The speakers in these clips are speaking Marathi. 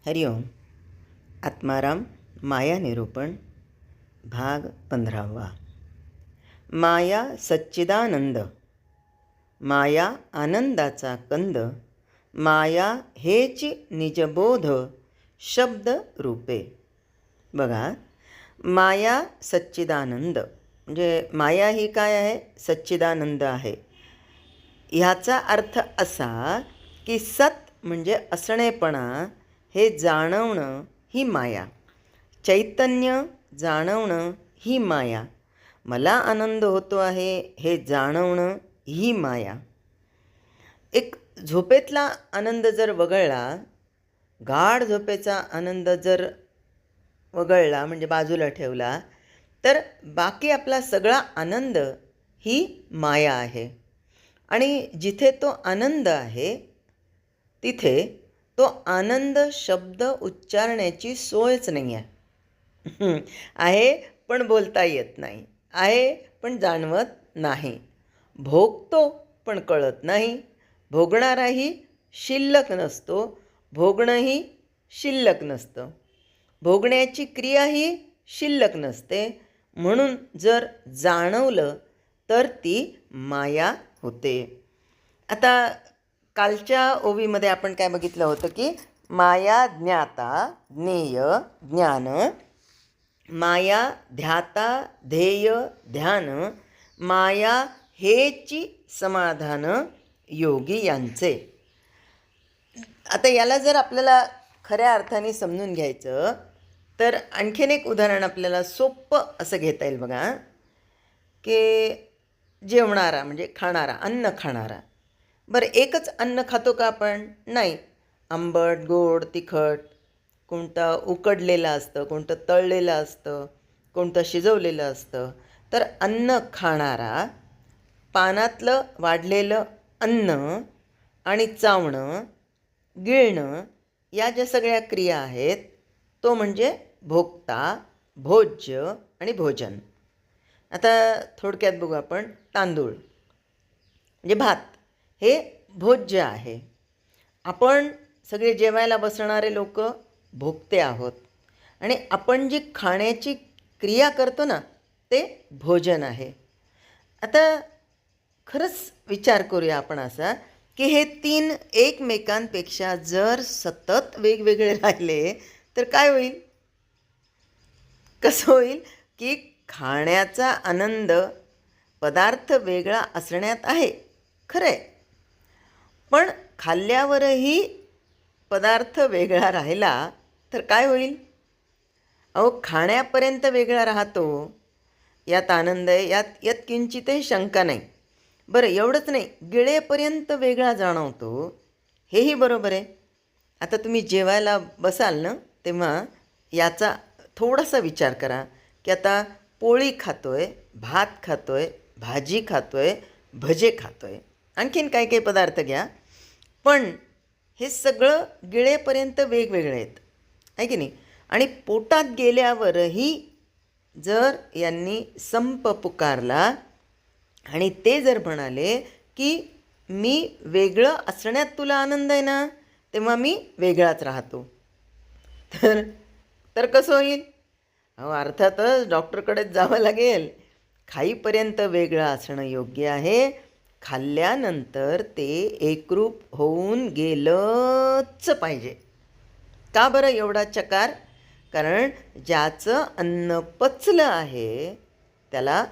हरिओम. आत्माराम माया निरूपण भाग 15. माया सच्चिदानंद. माया आनंदाचा कंद. माया हेच निजबोध शब्द रूपे. बघा, माया सच्चिदानंद म्हणजे माया ही काय आहे? सच्चिदानंद आहे. ह्याचा अर्थ असा की सत म्हणजे असणेपणा हे जाणवणं ही माया, चैतन्य जाणवणं ही माया, मला आनंद होतो आहे हे जाणवणं ही माया. एक झोपेतला आनंद जर वगळला, गाढ झोपेचा आनंद जर वगळला म्हणजे बाजूला ठेवला, तर बाकी आपला सगळा आनंद ही माया आहे. आणि जिथे तो आनंद आहे तिथे तो आनंद शब्द उच्चारण्याची सोयच नाही आहे. आहे पण बोलता येत नाही, आहे पण जाणवत नाही, भोगतो पण कळत नाही, भोगणाराही शिल्लक नसतो, भोगणंही शिल्लक नसतं, भोगण्याची क्रियाही शिल्लक नसते. म्हणून जर जाणवलं तर ती माया होते. आता कालच्या ओवीमध्ये आपण काय बघितलं होतं की माया ज्ञाता ज्ञेय ज्ञान, माया ध्याता ध्येय ध्यान, माया हेची समाधान योगी यांचे. आता याला जर आपल्याला खऱ्या अर्थाने समजून घ्यायचं तर आणखीन एक उदाहरण आपल्याला सोपं असं घेता येईल. बघा, की जेवणारा म्हणजे खाणारा, अन्न खाणारा. बरं, एकच अन्न खातो का आपण? नाही. आंबट, गोड, तिखट, कोणतं उकडलेलं असतं, कोणतं तळलेलं असतं, कोणतं शिजवलेलं असतं. तर अन्न खाणारा पानातलं वाढलेलं अन्न आणि चावणं, गिळणं या ज्या सगळ्या क्रिया आहेत तो म्हणजे भोक्ता, भोज्य आणि भोजन. आता थोडक्यात बघू आपण. तांदूळ म्हणजे भात हे भोज्य आहे. आपण सगळे जेवायला बसणारे लोक भोगते आहोत आणि आपण जी खाण्याची क्रिया करतो ना ते भोजन आहे. आता खरंच विचार करूया आपण असा की हे तीन एकमेकांपेक्षा जर सतत वेगवेगळे राहिले तर काय होईल? कसं होईल की खाण्याचा आनंद पदार्थ वेगळा असण्यात आहे खरं आहे, पण खाल्ल्यावरही पदार्थ वेगळा राहिला तर काय होईल? अहो, खाण्यापर्यंत वेगळा राहतो यात आनंद आहे, यात यात किंचितही शंका नाही. बरं, एवढंच नाही, गिळेपर्यंत वेगळा जाणवतो, हेही बरोबर आहे. आता तुम्ही जेवायला बसाल ना तेव्हा याचा थोडासा विचार करा की आता पोळी खातोय, भात खातोय, भाजी खातोय, भजे खातोय, आणखीन काही काही पदार्थ घ्या, पण हे सगळं गिळेपर्यंत वेगवेगळे आहेत, आहे की नाही? आणि पोटात गेल्यावरही जर यांनी संप पुकारला आणि ते जर म्हणाले की मी वेगळं असण्यात तुला आनंद आहे ना, तेव्हा मी वेगळाच राहतो, तर तर कसं होईल? अहो, अर्थातच डॉक्टरकडेच जावं लागेल. खाईपर्यंत वेगळं असणं योग्य आहे, खाल्ल्यानंतर ते एकरूप होऊन गेलंच पाहिजे. का बरं एवढा चकार? कारण ज्याचं अन्न पचलं आहे त्याला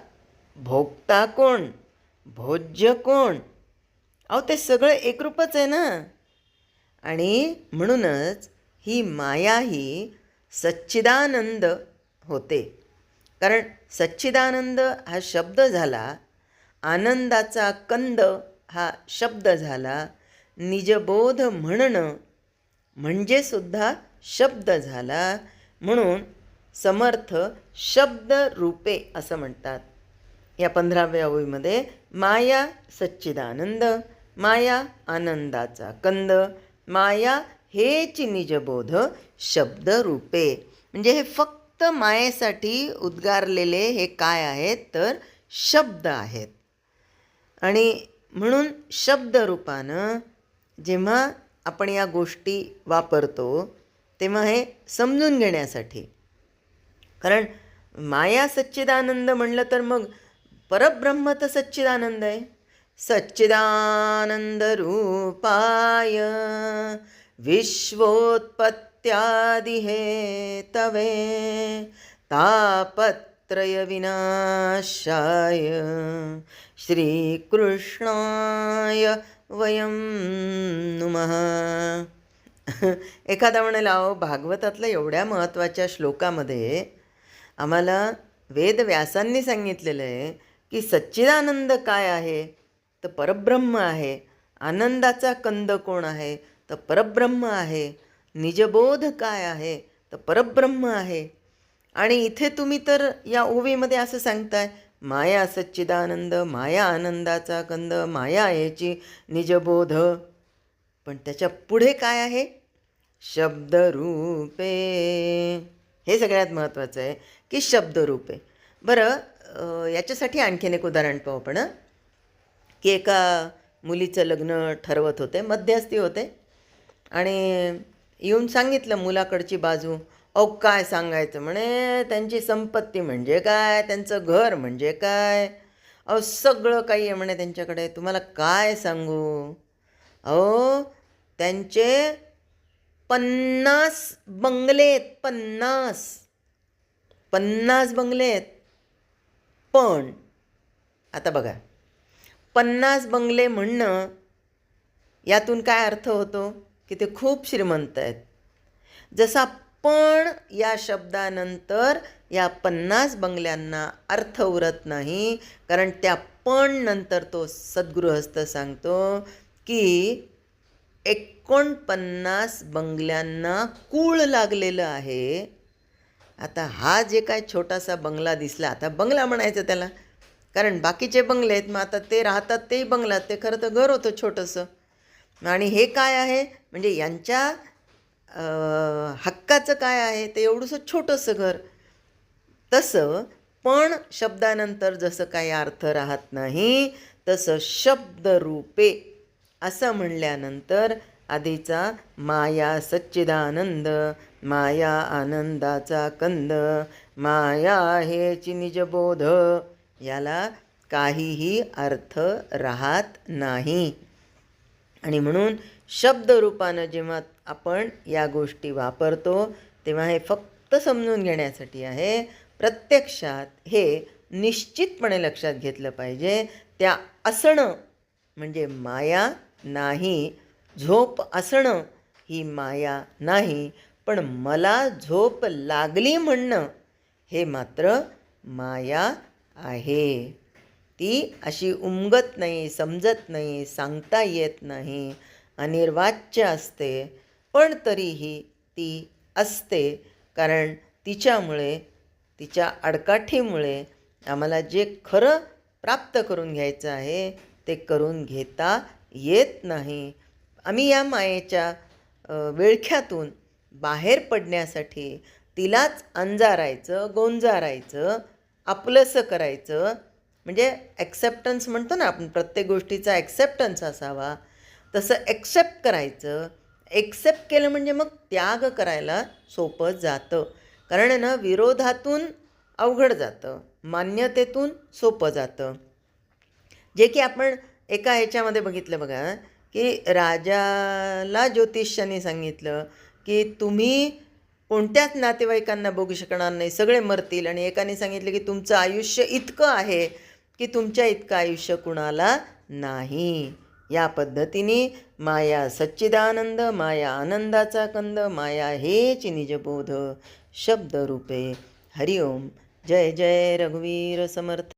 भोगता कोण, भोज्य कोण? अहो, ते सगळं एकरूपच आहे ना. आणि म्हणूनच ही माया ही सच्चिदानंद होते. कारण सच्चिदानंद हा शब्द झाला, आनंदाचा कंद हा शब्द झाला, निजबोध म्हणणं म्हणजे सुद्धा शब्द झाला. म्हणून समर्थ शब्द रूपे असं म्हणतात. या 15व्या ओळीमध्ये माया सच्चिदानंद, माया आनंदाचा कंद, माया हेच निजबोध शब्द रूपे. म्हणजे हे फक्त मायेसाठी उद्गारलेले हे काय आहेत तर शब्द आहेत. आणि म्हणून शब्दरूपानं जेव्हा आपण या गोष्टी वापरतो तेव्हा हे समजून घेण्यासाठी, कारण माया सच्चिदानंद म्हणलं तर मग परब्रह्म तर सच्चिदानंद आहे. सच्चिदानंद रूपाय विश्वोत्पत्त्यादि हेतवे तापत्रय विनाशाय श्रीकृष्णाय वयं नुमः. एखादा म्हणाला, अहो भागवतातल्या एवढ्या महत्त्वाच्या श्लोकामध्ये आम्हाला वेदव्यासांनी सांगितलेलं आहे की सच्चिदानंद काय आहे, तर परब्रह्म आहे. आनंदाचा कंद कोण आहे, तर परब्रह्म आहे. निजबोध काय आहे, तर परब्रह्म आहे. आणि इथे तुम्ही तर या ओवीमध्ये असं सांगताय, माया सच्चिदानंद, माया आनंदाचा कंद, माया याची निजबोध. पण त्याच्या पुढे काय आहे, शब्दरूपे. हे सगळ्यात महत्त्वाचं आहे की शब्दरूपे. बरं, याच्यासाठी आणखीन एक उदाहरण पाहू आपण, की एका मुलीचं लग्न ठरवत होते, मध्यस्थी होते, आणि येऊन सांगितलं मुलाकडची बाजू. अहो काय सांगायचं म्हणे, त्यांची संपत्ती म्हणजे काय, त्यांचं घर म्हणजे काय, अहो सगळं काही आहे म्हणे त्यांच्याकडे, तुम्हाला काय सांगू. अहो त्यांचे 50 बंगले आहेत, 50 बंगले आहेत. पण आता बघा, 50 बंगले म्हणणं यातून काय अर्थ होतो, की ते खूप श्रीमंत आहेत. जसा पण या शब्दानंतर या 50 बंगल्यांना अर्थ उरत नाही, कारण त्या पण नंतर तो सद्गृहस्थ सांगतो की 49 बंगल्यांना कूळ लागलेलं आहे. आता हा जे काय छोटासा बंगला दिसला, आता बंगला म्हणायचं त्याला, कारण बाकीचे बंगले आहेत, मग आता ते राहतात तेही बंगलात, ते खरं तर घर होतं छोटंसं. आणि हे काय आहे, म्हणजे यांच्या हक्काचं काय आहे, ते एवढंसं छोटंसं घर. तसं पण शब्दानंतर जसं काही अर्थ राहत नाही, तसं शब्दरूपे असं म्हणल्यानंतर आधीचा माया सच्चिदानंद, माया आनंदाचा कंद, माया हेची निजबोध, याला काहीही अर्थ राहत नाही. आणि म्हणून शब्दरूपानं जेव्हा आपण या गोष्टी वापरतो तेव्हा हे फक्त समजून घेण्यासाठी आहे. प्रत्यक्षात हे निश्चितपणे लक्षात घेतलं पाहिजे, त्या असणं म्हणजे माया नाही, झोप असणं ही माया नाही, पण मला झोप लागली म्हणणं हे मात्र माया आहे. ती अशी उमगत नाही, समजत नाही, सांगता येत नाही, अनिर्वाच्य असते, पण तरीही ती असते, कारण तिच्यामुळे, तिच्या आडकाठीमुळे आम्हाला जे खरं प्राप्त करून घ्यायचं आहे ते करून घेता येत नाही. आम्ही या मायेच्या विळख्यातून बाहेर पडण्यासाठी तिलाच अंजारायचं, गोंजारायचं, आपलंसं करायचं, म्हणजे ॲक्सेप्टन्स म्हणतो ना आपण, प्रत्येक गोष्टीचा ॲक्सेप्टन्स असावा, तसं ॲक्सेप्ट करायचं. ॲक्सेप्ट केलं म्हणजे मग त्याग करायला सोपं जातं, कारण ना विरोधातून अवघड जातं, मान्यतेतून सोपं जातं. जे की आपण एका ह्याच्यामध्ये बघितलं बघा, की राजाला ज्योतिष्याने सांगितलं की तुम्ही कोणत्याच नातेवाईकांना बघू शकणार नाही, सगळे मरतील. आणि एकाने सांगितलं की तुमचं आयुष्य इतकं आहे की तुमच्या इतकं आयुष्य कुणाला नाही. या पद्धतीने माया सच्चिदानंद, माया आनंदाचा कंद, माया हेच निजबोध शब्दरूपे. हरिओम. जय जय रघुवीर समर्थ.